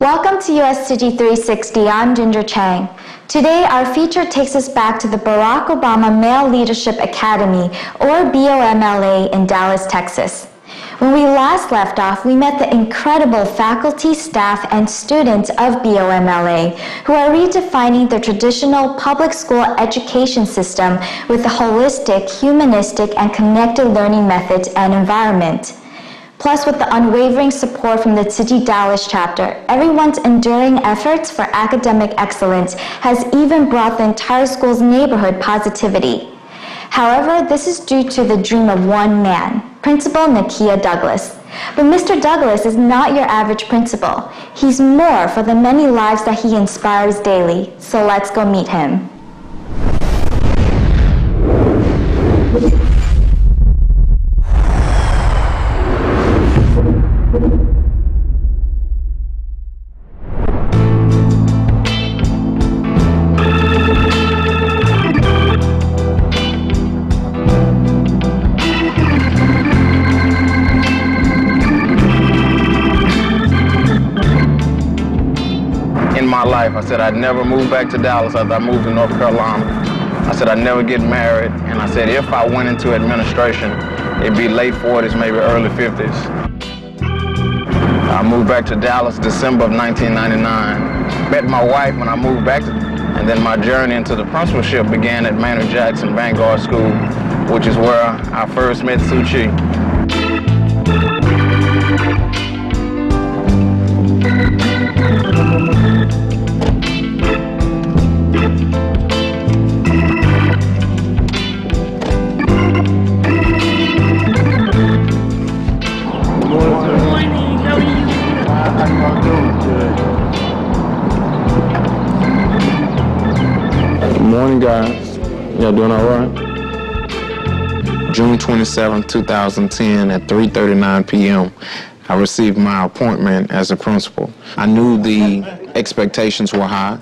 Welcome to US Tzu Chi 360. I'm Ginger Chang. Today, our feature takes us back to the Barack Obama Male Leadership Academy, or BOMLA, in Dallas, Texas. When we last left off, we met the incredible faculty, staff, and students of BOMLA who are redefining the traditional public school education system with a holistic, humanistic, and connected learning methods and environment. Plus, with the unwavering support from the Tzu Chi Dallas chapter, everyone's enduring efforts for academic excellence has even brought the entire school's neighborhood positivity. However, this is due to the dream of one man, Principal Nakia Douglas. But Mr. Douglas is not your average principal. He's more for the many lives that he inspires daily. So let's go meet him. In my life, I said I'd never move back to Dallas after I moved to North Carolina. I said I'd never get married, and I said if I went into administration, it'd be late 40s, maybe early 50s. I moved back to Dallas December of 1999. Met my wife when I moved back, and then my journey into the principalship began at Maynard Jackson Vanguard School, which is where I first met Tzu Chi. Morning, guys. Y'all doing all right? June 27, 2010 at 3:39 p.m. I received my appointment as a principal. I knew the expectations were high.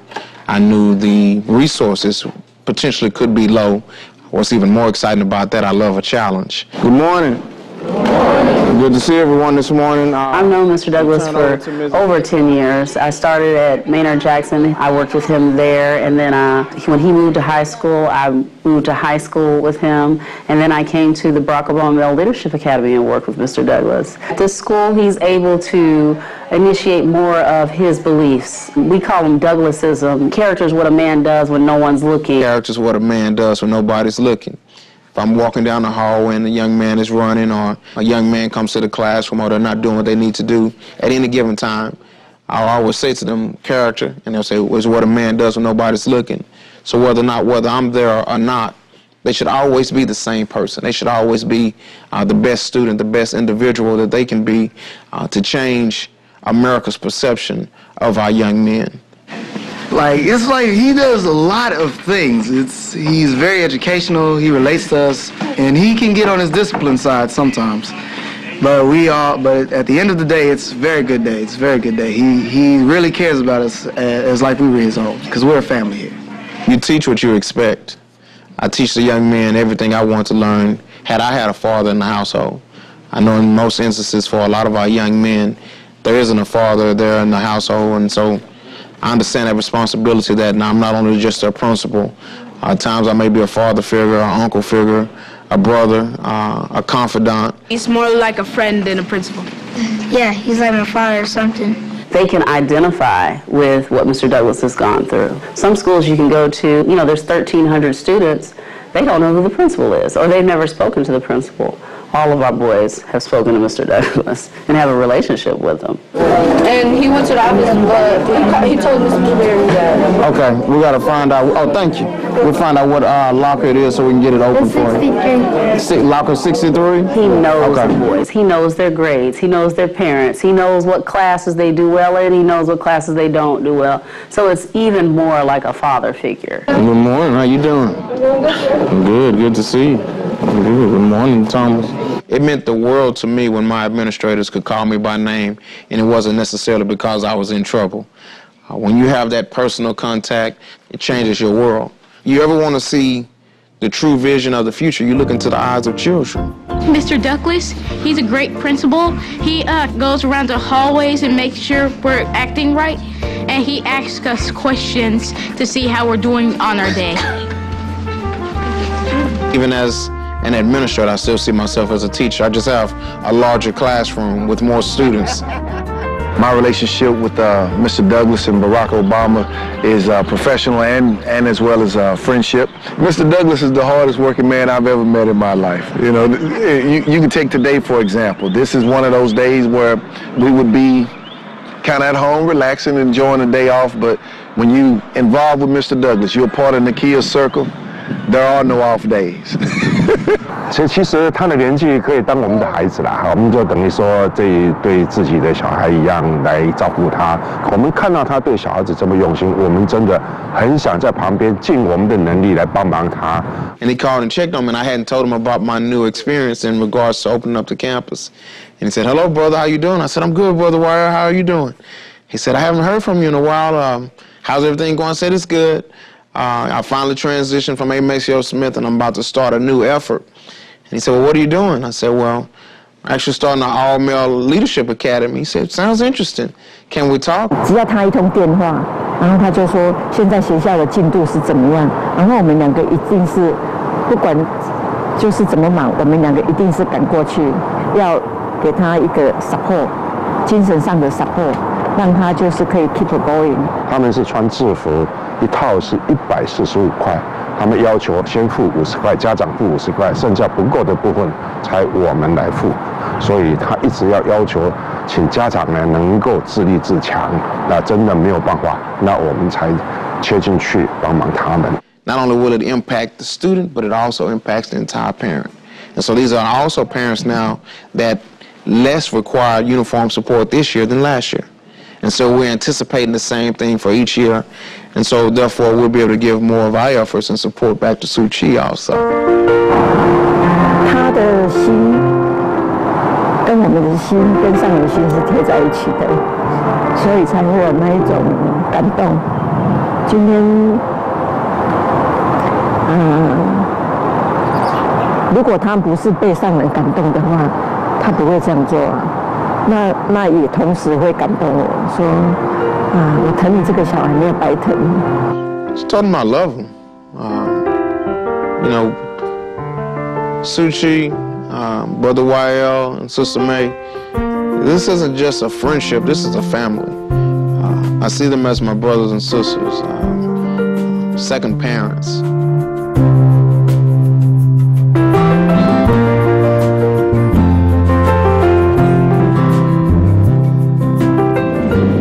I knew the resources potentially could be low. What's even more exciting about that, I love a challenge. Good morning. Good to see everyone this morning. I've known Mr. Douglas for over 10 years. I started at Maynard Jackson. I worked with him there, and then when he moved to high school, I moved to high school with him, and then I came to the Barack Obama Male Leadership Academy and worked with Mr. Douglas. At this school, he's able to initiate more of his beliefs. We call them Douglasism. Character is what a man does when no one's looking. Character is what a man does when nobody's looking. If I'm walking down the hallway and a young man is running, or a young man comes to the classroom, or they're not doing what they need to do at any given time, I'll always say to them, character, and they'll say, well, it's what a man does when nobody's looking. So whether I'm there or not, they should always be the same person. They should always be the best student, the best individual that they can be to change America's perception of our young men. It's like he does a lot of things. He's very educational, he relates to us, and he can get on his discipline side sometimes. But at the end of the day, it's a very good day. It's a very good day. He really cares about us as like we were his own, because we're a family here. You teach what you expect. I teach the young man everything I want to learn had I had a father in the household. I know in most instances for a lot of our young men, there isn't a father there in the household, and so I understand that responsibility that now I'm not only just a principal. At times I may be a father figure, an uncle figure, a brother, a confidant. He's more like a friend than a principal. Yeah, he's like my father or something. They can identify with what Mr. Douglas has gone through. Some schools you can go to, there's 1,300 students, they don't know who the principal is, or they've never spoken to the principal. All of our boys have spoken to Mr. Douglas and have a relationship with him. And he went to the office, but he told Mr. Blueberry that. Okay, we got to find out. Oh, thank you. We'll find out what locker it is so we can get it open for you. Locker 63? He knows the boys. He knows their grades. He knows their parents. He knows what classes they do well in. He knows what classes they don't do well. So it's even more like a father figure. Good morning. How you doing? Good. Good to see you. Good morning, Thomas. It meant the world to me when my administrators could call me by name, and it wasn't necessarily because I was in trouble. When you have that personal contact, it changes your world. You ever want to see the true vision of the future, you look into the eyes of children. Mr. Douglas, he's a great principal. He goes around the hallways and makes sure we're acting right, and he asks us questions to see how we're doing on our day. Even as an administrator, I still see myself as a teacher. I just have a larger classroom with more students. My relationship with Mr. Douglas and Barack Obama is professional and as well as friendship. Mr. Douglas is the hardest working man I've ever met in my life. You know, you can take today, for example. This is one of those days where we would be kind of at home, relaxing, enjoying the day off, but when you involved with Mr. Douglas, you're part of Nakia's circle, there are no off days. 其实他的年纪可以当我们的孩子啦，我们就等于说对自己的小孩一样来照顾他。我们看到他对小孩子这么用心，我们真的很想在旁边尽我们的能力来帮忙他。And he called and checked on me, and I hadn't told him about my new experience in regards to opening up the campus. And he said, "Hello, brother, how you doing?" I said, "I'm good, brother Wire. How are you doing?" He said, "I haven't heard from you in a while. How's everything going?" I said, "It's good. I finally transitioned from A. Maceo Smith, and I'm about to start a new effort." And he said, "Well, what are you doing?" I said, "Well, I'm actually starting an all-male leadership academy." He said, "Sounds interesting. Can we talk?" 只要他一通电话，然后他就说现在学校的进度是怎么样，然后我们两个一定是不管就是怎么忙，我们两个一定是赶过去，要给他一个 support， 精神上的 support， 让他就是可以 keep going。他们是穿制服，一套是145块。他们要求先付50块，家长付50块，剩下不够的部分才我们来付。所以他一直要求，请家长呢能够自立自强。那真的没有办法，那我们才切进去帮忙他们。Not only will it impact the student, but it also impacts the entire parent. And so these are also parents now that less require uniform support this year than last year. And so we're anticipating the same thing for each year. And so therefore we'll be able to give more of our efforts and support back to Tzu Chi also. 他的心跟我们的心跟上人心是贴在一起的，所以才会有那一种感动。今天，如果他不是被上人感动的话，他不会这样做啊。那也同时会感动我说，我疼你这个小孩没有白疼。Just told him I love him. You know, Tzu Chi, Brother YL, and Sister May. This isn't just a friendship. This is a family. I see them as my brothers and sisters, second parents.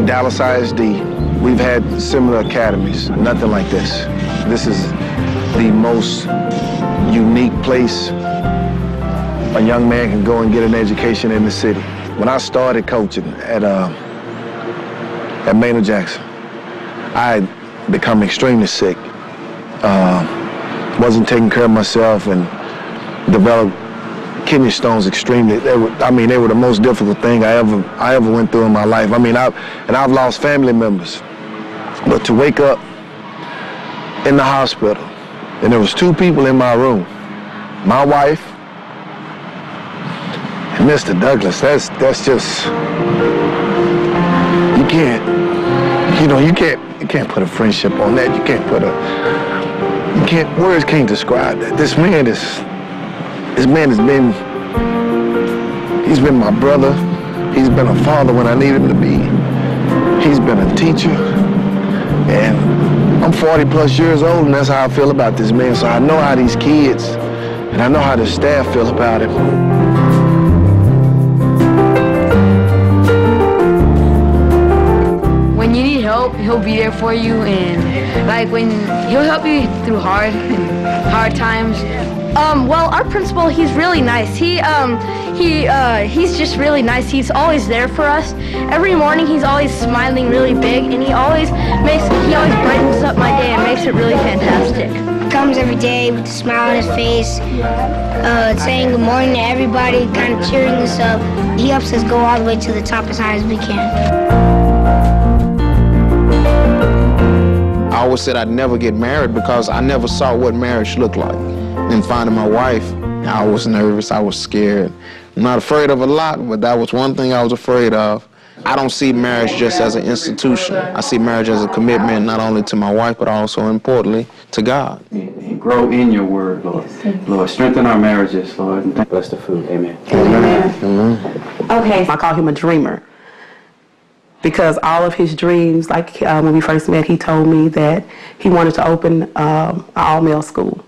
Dallas ISD, we've had similar academies, nothing like this. This is the most unique place a young man can go and get an education in the city. When I started coaching at Maynard Jackson, I had become extremely sick. Wasn't taking care of myself and developed kidney stones extremely. They were the most difficult thing I ever went through in my life. I mean, I've lost family members, but to wake up in the hospital and there was 2 people in my room, my wife and Mr. Douglas. That's just, you can't put a friendship on that. Words can't describe that. This man has been, he's been my brother. He's been a father when I need him to be. He's been a teacher. And I'm 40 plus years old, and that's how I feel about this man. So I know how these kids, and I know how the staff feel about him. When you need help, he'll be there for you, and like when he'll help you through hard times. Well, our principal, he's really nice. He's just really nice. He's always there for us. Every morning, he's always smiling really big, and he always brightens up my day and makes it really fantastic. He comes every day with a smile on his face, saying good morning to everybody, kind of cheering us up. He helps us go all the way to the top as high as we can. I always said I'd never get married because I never saw what marriage looked like. And finding my wife, I was nervous, I was scared. I'm not afraid of a lot, but that was one thing I was afraid of. I don't see marriage just as an institution. I see marriage as a commitment not only to my wife, but also, importantly, to God. And grow in your word, Lord. Lord, strengthen our marriages, Lord. And bless the food. Amen. Amen. Amen. Okay. I call him a dreamer because all of his dreams, like when we first met, he told me that he wanted to open an all-male school.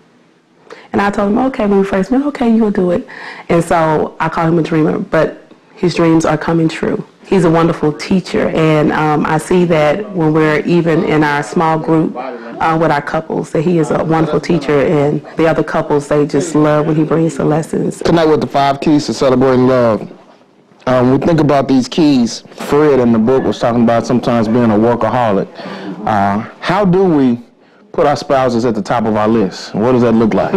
And I told him, okay, when we first met, okay, you'll do it. And so I call him a dreamer, but his dreams are coming true. He's a wonderful teacher, and I see that when we're even in our small group with our couples, that he is a wonderful teacher, and the other couples, they just love when he brings the lessons. Tonight with the 5 keys to celebrating love. We think about these keys. Fred in the book was talking about sometimes being a workaholic. How do we put our spouses at the top of our list? What does that look like?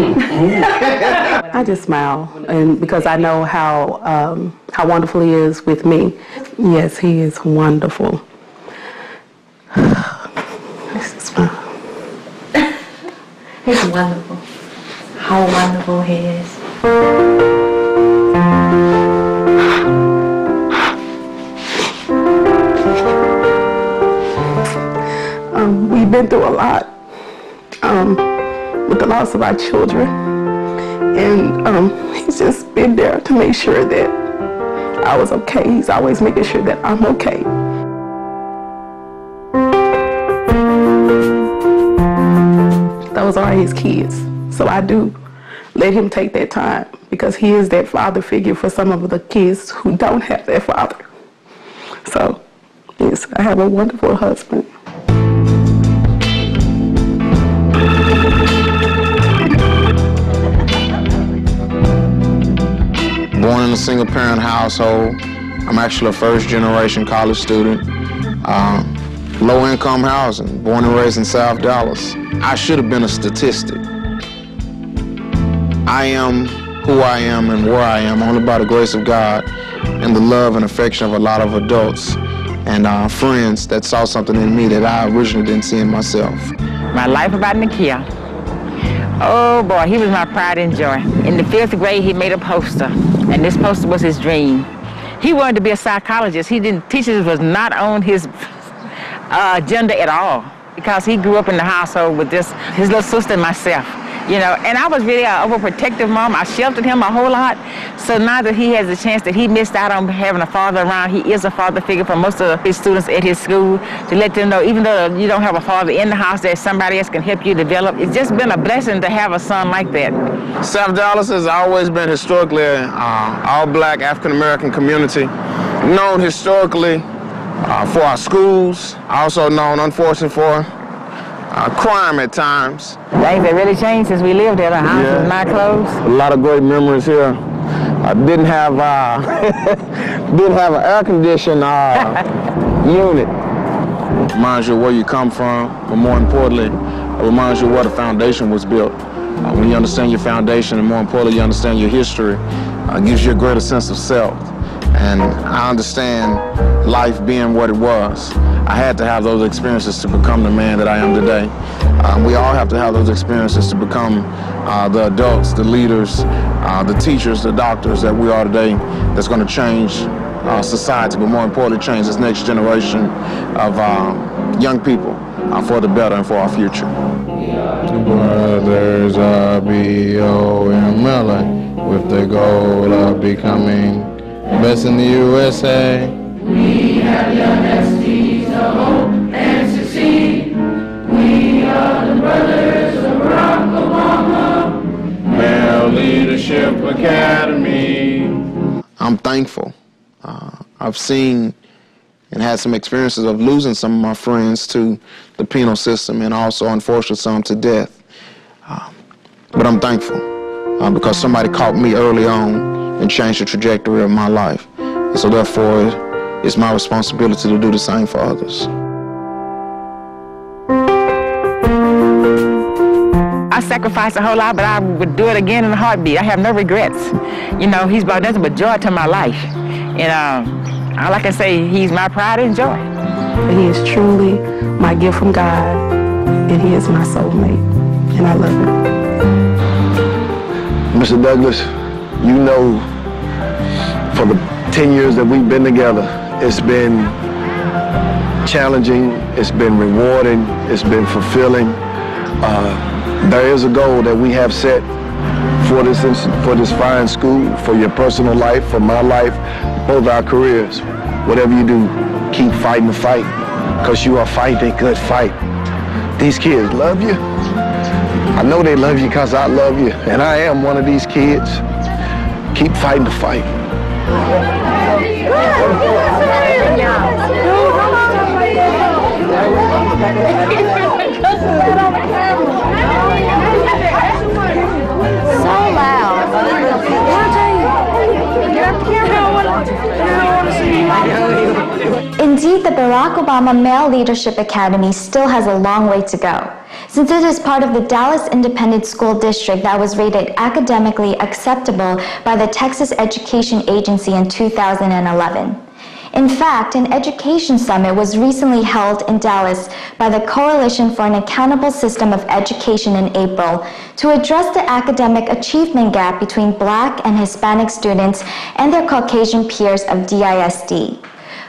I just smile, and because I know how wonderful he is with me. Yes, he is wonderful. Just smile. He's wonderful. How wonderful he is. We've been through a lot with the loss of our children, and he's just been there to make sure that I was okay. He's always making sure that I'm okay. Those are his kids, so I do let him take that time because he is that father figure for some of the kids who don't have their father. So, yes, I have a wonderful husband. Born in a single-parent household. I'm actually a first-generation college student. Low-income housing, born and raised in South Dallas. I should have been a statistic. I am who I am and where I am only by the grace of God and the love and affection of a lot of adults and friends that saw something in me that I originally didn't see in myself. My life about Nakia. Oh boy, he was my pride and joy. In the 5th grade, he made a poster, and this poster was his dream. He wanted to be a psychologist. Teachers was not on his agenda at all, because he grew up in the household with his little sister and myself, you know. And I was really an overprotective mom. I sheltered him a whole lot. So now that he has a chance that he missed out on having a father around, he is a father figure for most of his students at his school, to let them know even though you don't have a father in the house, there's somebody else can help you develop. It's just been a blessing to have a son like that. South Dallas has always been historically an all-black African-American community, known historically for our schools, also known, unfortunately, for crime at times. Things that really changed since we lived there. The house was not closed. A lot of great memories here. I didn't have an air-conditioned unit. It reminds you of where you come from, but more importantly, it reminds you of where the foundation was built. When you understand your foundation, and more importantly, you understand your history, it gives you a greater sense of self. And I understand life being what it was. I had to have those experiences to become the man that I am today. We all have to have those experiences to become the adults, the leaders, the teachers, the doctors that we are today, that's going to change society, but more importantly, change this next generation of young people for the better and for our future. Brothers are B-O-M-L-A with the goal of becoming best in the USA. We have young STs to hope and succeed. We are the brothers of Barack Obama. Male Leadership Academy. I'm thankful. I've seen and had some experiences of losing some of my friends to the penal system, and also, unfortunately, some to death. But I'm thankful because somebody caught me early on and changed the trajectory of my life. And so therefore, it's my responsibility to do the same for others. I sacrificed a whole lot, but I would do it again in a heartbeat. I have no regrets. You know, he's brought nothing but joy to my life. And all I can say, he's my pride and joy. He is truly my gift from God, and he is my soulmate, and I love him. Mr. Douglas, you know, for the 10 years that we've been together, it's been challenging, it's been rewarding, it's been fulfilling. There is a goal that we have set for this fine school, for your personal life, for my life, both our careers. Whatever you do, keep fighting the fight, because you are fighting a good fight. These kids love you. I know they love you because I love you, and I am one of these kids. Keep fighting the fight. So loud. Indeed, the Barack Obama Male Leadership Academy still has a long way to go, since it is part of the Dallas Independent School District that was rated academically acceptable by the Texas Education Agency in 2011. In fact, an education summit was recently held in Dallas by the Coalition for an Accountable System of Education in April to address the academic achievement gap between Black and Hispanic students and their Caucasian peers of DISD.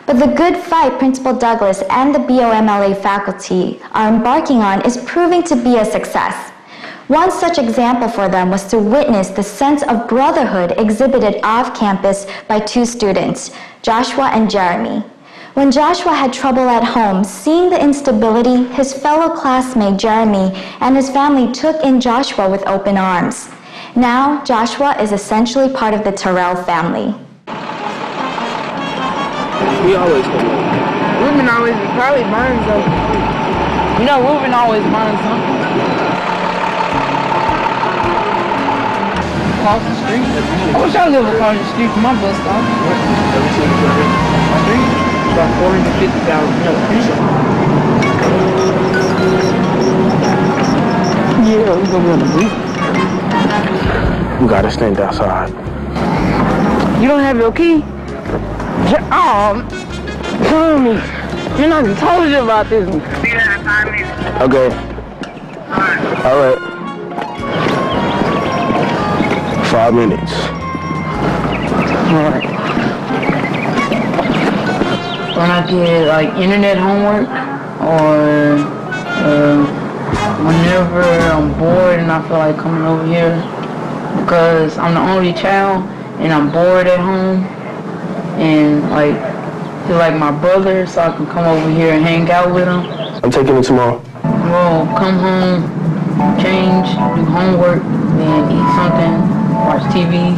But the good fight Principal Douglas and the BOMLA faculty are embarking on is proving to be a success. One such example for them was to witness the sense of brotherhood exhibited off campus by two students, Joshua and Jeremy. When Joshua had trouble at home, seeing the instability, his fellow classmate Jeremy and his family took in Joshua with open arms. Now, Joshua is essentially part of the Terrell family. We always come over. Ruben always probably burns something. You know, Ruben always burns something. Across the street. I wish I lived across the street from my bus stop. Street? About 40 to 50,000. Yeah, we gonna be on the beach. We gotta stand outside. You don't have your key? Tommy, you know, I told you about this. Okay. All right. 5 minutes. All right. When I get like internet homework or whenever I'm bored and I feel like coming over here because I'm the only child and I'm bored at home and like feel like my brother, so I can come over here and hang out with him. I'm taking it tomorrow. We'll come home, change, do homework, then eat something, watch TV.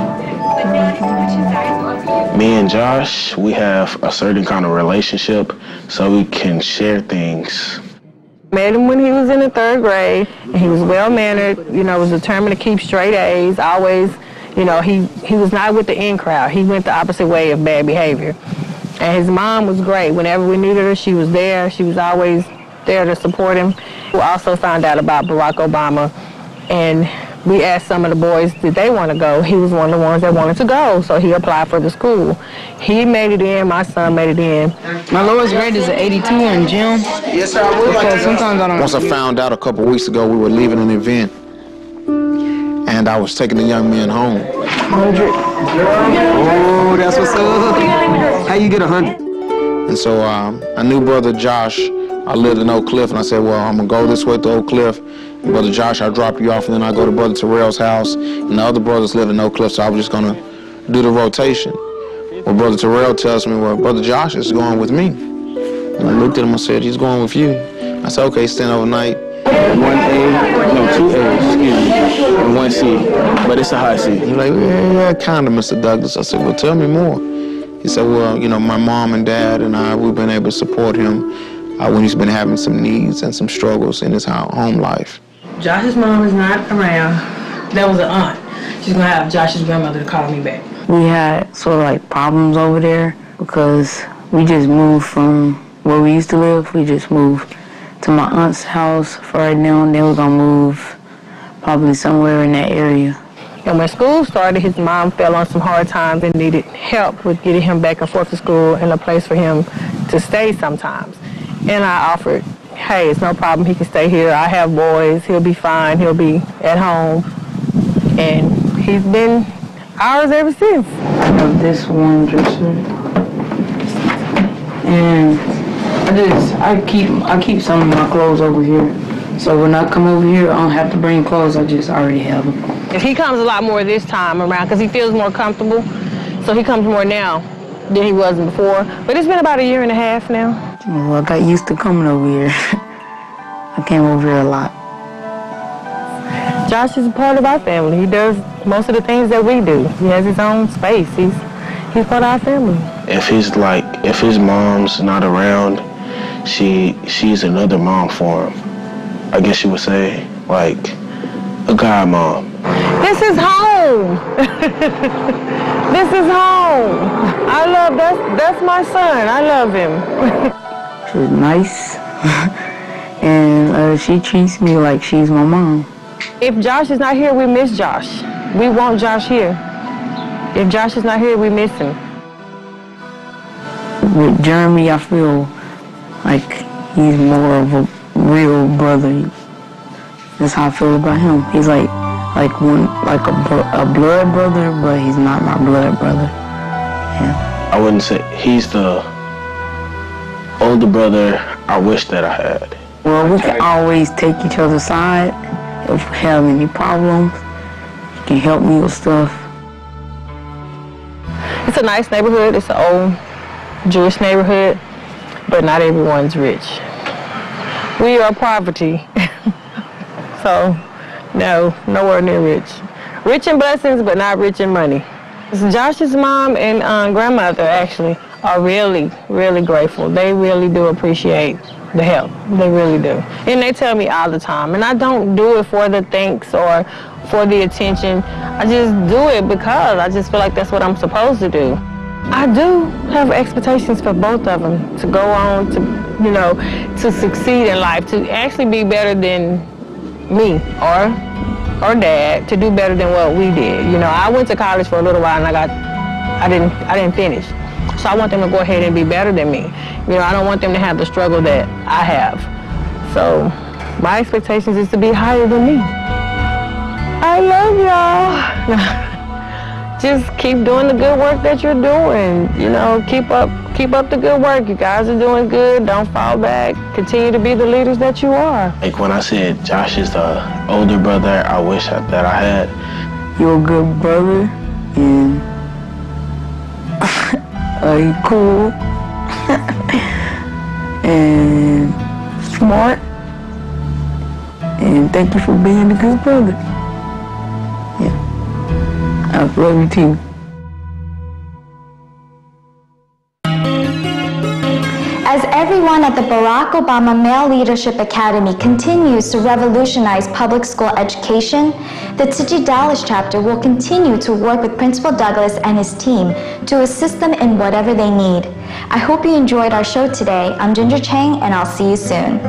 Me and Josh, we have a certain kind of relationship, so we can share things. Met him when he was in the 3rd grade, and he was well-mannered, you know, was determined to keep straight A's, always, you know, he was not with the in crowd. He went the opposite way of bad behavior. And his mom was great. Whenever we needed her, she was there. She was always there to support him. We also found out about Barack Obama, and we asked some of the boys, did they want to go? He was one of the ones that wanted to go, so he applied for the school. He made it in, my son made it in. My lowest grade is an 82 in gym. Yes, sir, I would like to. Sometimes I don't. Once I found out a couple weeks ago we were leaving an event, and I was taking the young men home. 100. Oh, that's what's up. How you get 100? And so I knew Brother Josh. I lived in Oak Cliff, and I said, well, I'm going to go this way to Oak Cliff. And Brother Josh, I'll drop you off, and then I'll go to Brother Terrell's house. And the other brothers live in Oak Cliff, so I was just going to do the rotation. Well, Brother Terrell tells me, well, Brother Josh is going with me. And I looked at him and said, he's going with you. I said, okay, staying overnight. 2 A's, excuse me, and 1 C, but it's a high C. He's like, yeah, kind of, Mr. Douglas. I said, well, tell me more. He said, well, you know, my mom and dad and we've been able to support him when he's been having some needs and some struggles in his home life. Josh's mom is not around. That was an aunt. She's gonna have Josh's grandmother to call me back. We had sort of like problems over there because we just moved from where we used to live. We just moved to my aunt's house for right now, and then we're gonna move probably somewhere in that area. And when school started, his mom fell on some hard times and needed help with getting him back and forth to school and a place for him to stay sometimes. And I offered, hey, it's no problem, he can stay here. I have boys, he'll be fine, he'll be at home. And he's been ours ever since. I have this one dresser, and I keep some of my clothes over here. So when I come over here, I don't have to bring clothes. I already have them. He comes a lot more this time around because he feels more comfortable. So he comes more now than he was before. But it's been about 1.5 years now. Well, I got used to coming over here. I came over here a lot. Josh is a part of our family. He does most of the things that we do. He has his own space. He's part of our family. If his mom's not around, she's another mom for him. I guess you would say, like a god mom. This is home. This is home. I love that's my son. I love him. She's nice, and she treats me like she's my mom. If Josh is not here, we miss Josh. We want Josh here. If Josh is not here, we miss him. With Jeremy, I feel like he's more of a real brother. That's how I feel about him. He's like a blood brother, but he's not my blood brother. Yeah. I wouldn't say he's the older brother I wish that I had. Well, we can always take each other's side. If we have any problems, he can help me with stuff. It's a nice neighborhood. It's an old Jewish neighborhood, but not everyone's rich. We are poverty. So, no, nowhere near rich. Rich in blessings, but not rich in money. Josh's mom and grandmother actually are really, really grateful. They really do appreciate the help. They really do. And they tell me all the time. And I don't do it for the thanks or for the attention. I just do it because I just feel like that's what I'm supposed to do. I do have expectations for both of them to go on to, to succeed in life, to actually be better than me or Dad, to do better than what we did. I went to college for a little while and I didn't finish. So I want them to go ahead and be better than me. I don't want them to have the struggle that I have. So my expectations is to be higher than me. I love y'all. Just keep doing the good work that you're doing. Keep up the good work. You guys are doing good. Don't fall back. Continue to be the leaders that you are. Like when I said Josh is the older brother I wish that I had. You're a good brother, and you're cool and smart, and thank you for being a good brother. Yeah, I love you too. As everyone at the Barack Obama Male Leadership Academy continues to revolutionize public school education, the Tzu Chi Dallas chapter will continue to work with Principal Douglas and his team to assist them in whatever they need. I hope you enjoyed our show today. I'm Ginger Chang, and I'll see you soon.